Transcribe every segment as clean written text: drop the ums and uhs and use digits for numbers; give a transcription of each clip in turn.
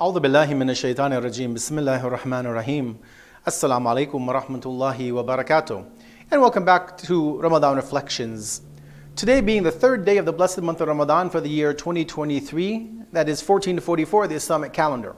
A'udhu billahi minash shaitanir rajim. Bismillahir rahmanir rahim. Assalamu alaikum wa rahmatullahi wa barakatuh. And welcome back to Ramadan Reflections. Today being the third day of the blessed month of Ramadan for the year 2023, that is 1444 of the Islamic calendar.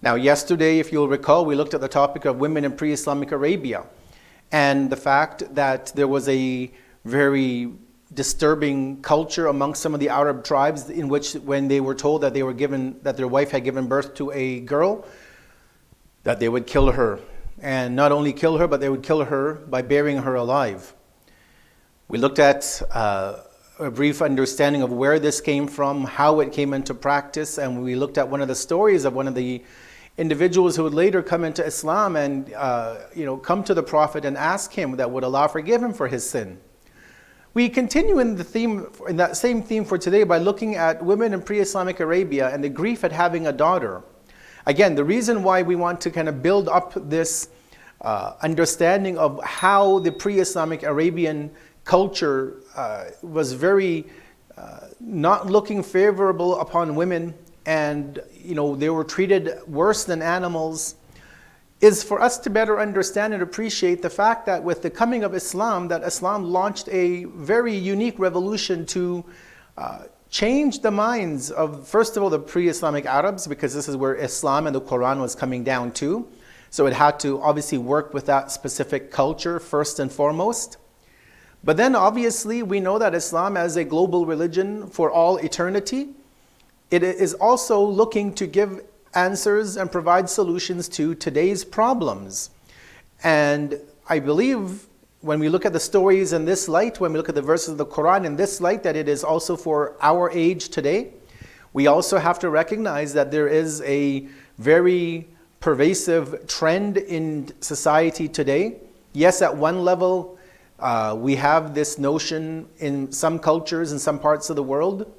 Now yesterday, if you'll recall, we looked at the topic of women in pre-Islamic Arabia and the fact that there was a very disturbing culture amongst some of the Arab tribes in which when they were told that their wife had given birth to a girl, that they would kill her. And not only kill her, but they would kill her by burying her alive. We looked at a brief understanding of where this came from, how it came into practice, and we looked at one of the stories of one of the individuals who would later come into Islam and come to the Prophet and ask him that would Allah forgive him for his sin. We continue in that same theme for today by looking at women in pre-Islamic Arabia and the grief at having a daughter. Again, the reason why we want to kind of build up this understanding of how the pre-Islamic Arabian culture was very not looking favorable upon women, and they were treated worse than animals, is for us to better understand and appreciate the fact that with the coming of Islam, that Islam launched a very unique revolution to change the minds of, first of all, the pre-Islamic Arabs, because this is where Islam and the Quran was coming down to. So it had to obviously work with that specific culture first and foremost. But then obviously we know that Islam as a global religion for all eternity, it is also looking to give answers and provide solutions to today's problems. And I believe when we look at the stories in this light, when we look at the verses of the Quran in this light, that it is also for our age today. We also have to recognize that there is a very pervasive trend in society today. Yes, at one level, we have this notion in some cultures in some parts of the world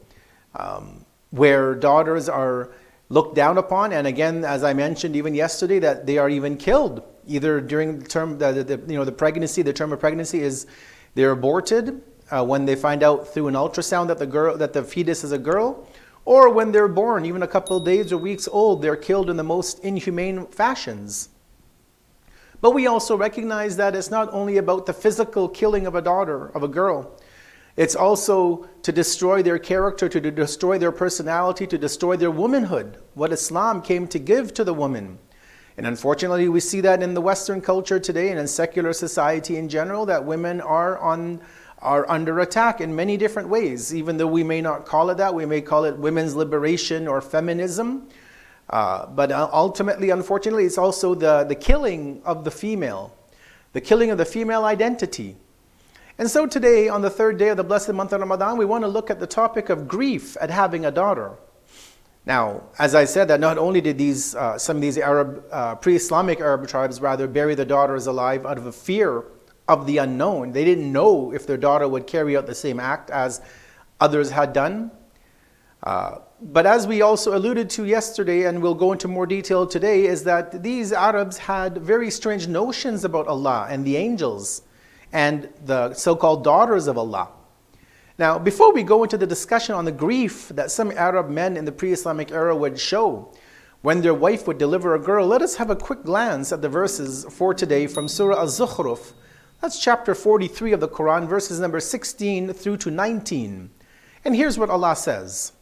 where daughters are looked down upon, and again, as I mentioned even yesterday, that they are even killed either during the term, the pregnancy. The term of pregnancy is they're aborted when they find out through an ultrasound that the fetus is a girl, or when they're born, even a couple of days or weeks old, they're killed in the most inhumane fashions. But we also recognize that it's not only about the physical killing of a daughter, of a girl. It's also to destroy their character, to destroy their personality, to destroy their womanhood, what Islam came to give to the woman. And unfortunately, we see that in the Western culture today and in secular society in general, that women are under attack in many different ways. Even though we may not call it that, we may call it women's liberation or feminism. But ultimately, unfortunately, it's also the killing of the female, the killing of the female identity. And so today, on the third day of the blessed month of Ramadan, we want to look at the topic of grief at having a daughter. Now, as I said, that not only did some of these pre-Islamic Arab tribes bury their daughters alive out of a fear of the unknown. They didn't know if their daughter would carry out the same act as others had done. But as we also alluded to yesterday, and we'll go into more detail today, is that these Arabs had very strange notions about Allah and the angels and the so-called daughters of Allah. Now, before we go into the discussion on the grief that some Arab men in the pre-Islamic era would show when their wife would deliver a girl, let us have a quick glance at the verses for today from Surah Az-Zukhruf. That's chapter 43 of the Quran, verses number 16 through to 19. And here's what Allah says.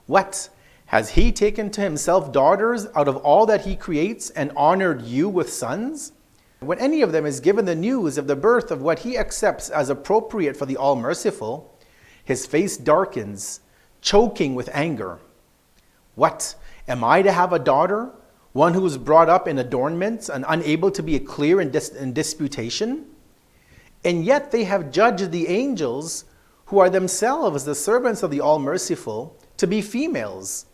What? Has He taken to Himself daughters out of all that He creates and honored you with sons? When any of them is given the news of the birth of what he accepts as appropriate for the All-Merciful, his face darkens, choking with anger. What? Am I to have a daughter, one who is brought up in adornments and unable to be clear in disputation? And yet they have judged the angels, who are themselves the servants of the All-Merciful, to be females,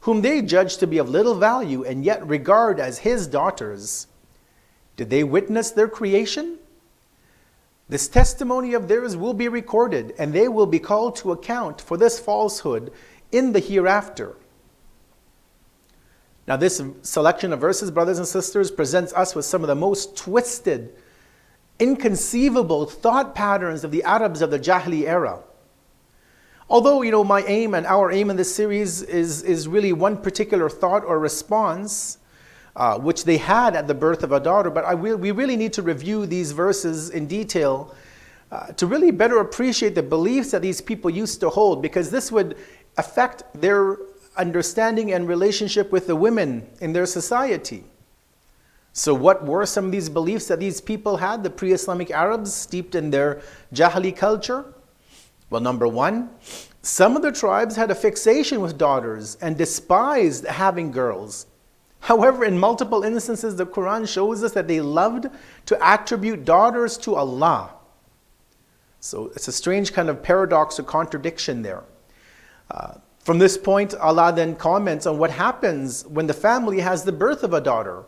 whom they judge to be of little value and yet regard as His daughters. Did they witness their creation? This testimony of theirs will be recorded, and they will be called to account for this falsehood in the hereafter. Now this selection of verses, brothers and sisters, presents us with some of the most twisted, inconceivable thought patterns of the Arabs of the Jahili era. Although, my aim and our aim in this series is really one particular thought or response, which they had at the birth of a daughter, but we really need to review these verses in detail to really better appreciate the beliefs that these people used to hold, because this would affect their understanding and relationship with the women in their society. So what were some of these beliefs that these people had, the pre-Islamic Arabs steeped in their Jahili culture? Well, number one, some of the tribes had a fixation with daughters and despised having girls. However, in multiple instances, the Quran shows us that they loved to attribute daughters to Allah. So it's a strange kind of paradox or contradiction there. From this point, Allah then comments on what happens when the family has the birth of a daughter.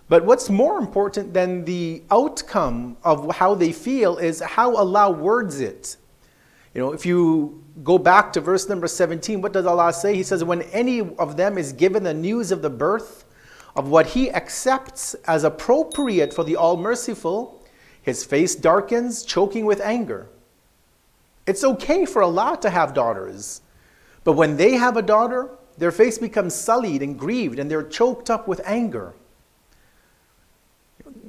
But what's more important than the outcome of how they feel is how Allah words it. If you go back to verse number 17, what does Allah say? He says, when any of them is given the news of the birth of what he accepts as appropriate for the All-Merciful, his face darkens, choking with anger. It's okay for Allah to have daughters, but when they have a daughter, their face becomes sullied and grieved, and they're choked up with anger.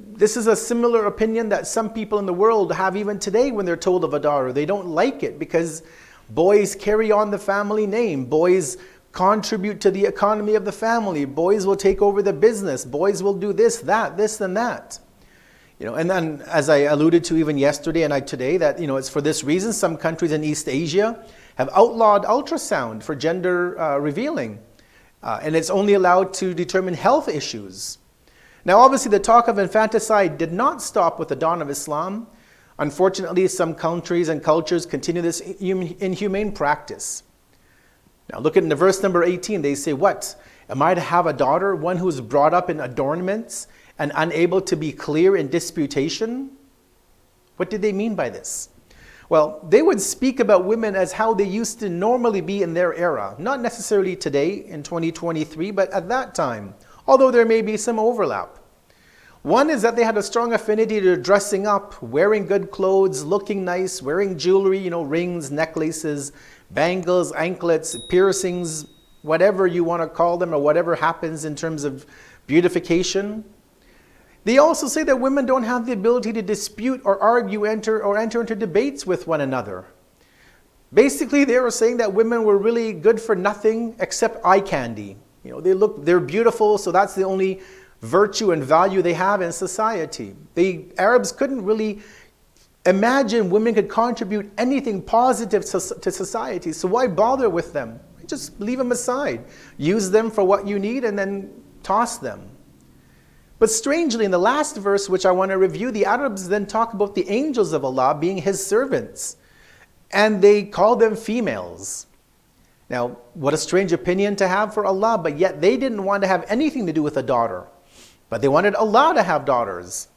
This is a similar opinion that some people in the world have even today when they're told of a daughter. They don't like it because boys carry on the family name. Boys contribute to the economy of the family. Boys will take over the business. Boys will do this, that, this, and that. And then, as I alluded to even yesterday and today, that it's for this reason some countries in East Asia have outlawed ultrasound for gender revealing, and it's only allowed to determine health issues. Now, obviously, the talk of infanticide did not stop with the dawn of Islam. Unfortunately, some countries and cultures continue this inhumane practice. Now, look at the verse number 18. They say, what? Am I to have a daughter, one who is brought up in adornments and unable to be clear in disputation? What did they mean by this? Well, they would speak about women as how they used to normally be in their era. Not necessarily today in 2023, but at that time, although there may be some overlap. One is that they had a strong affinity to dressing up, wearing good clothes, looking nice, wearing jewelry, rings, necklaces, bangles, anklets, piercings, whatever you want to call them, or whatever happens in terms of beautification. They also say that women don't have the ability to dispute or argue, enter into debates with one another. Basically, they were saying that women were really good for nothing except eye candy. They're beautiful, so that's the only virtue and value they have in society. The Arabs couldn't really imagine women could contribute anything positive to society, so why bother with them? Just leave them aside. Use them for what you need and then toss them. But strangely, in the last verse, which I want to review, the Arabs then talk about the angels of Allah being His servants, and they call them females. Now, what a strange opinion to have for Allah, but yet they didn't want to have anything to do with a daughter, but they wanted Allah to have daughters.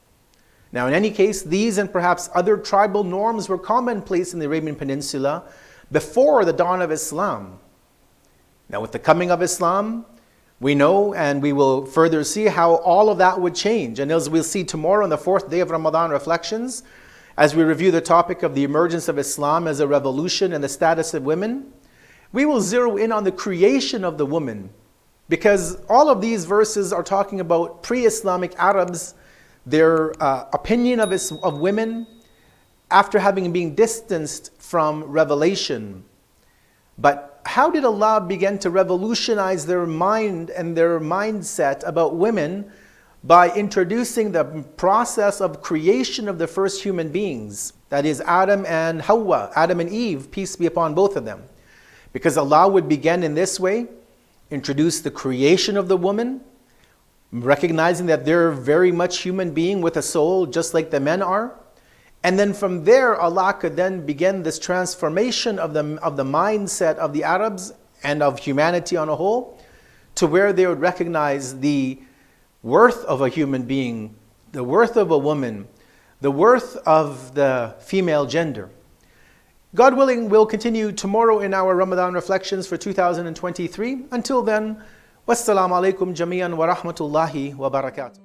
Now, in any case, these and perhaps other tribal norms were commonplace in the Arabian Peninsula before the dawn of Islam. Now, with the coming of Islam, we know and we will further see how all of that would change. And as we'll see tomorrow on the 4th day of Ramadan Reflections, as we review the topic of the emergence of Islam as a revolution and the status of women, we will zero in on the creation of the woman, because all of these verses are talking about pre-Islamic Arabs, their opinion of women after having been distanced from revelation. But how did Allah begin to revolutionize their mind and their mindset about women by introducing the process of creation of the first human beings? That is Adam and Hawa, Adam and Eve, peace be upon both of them. Because Allah would begin in this way, introduce the creation of the woman, recognizing that they're very much human being with a soul just like the men are. And then from there, Allah could then begin this transformation of the mindset of the Arabs and of humanity on a whole, to where they would recognize the worth of a human being, the worth of a woman, the worth of the female gender. God willing, we'll continue tomorrow in our Ramadan Reflections for 2023. Until then, wassalamu alaikum jami'an wa rahmatullahi wa barakatuh.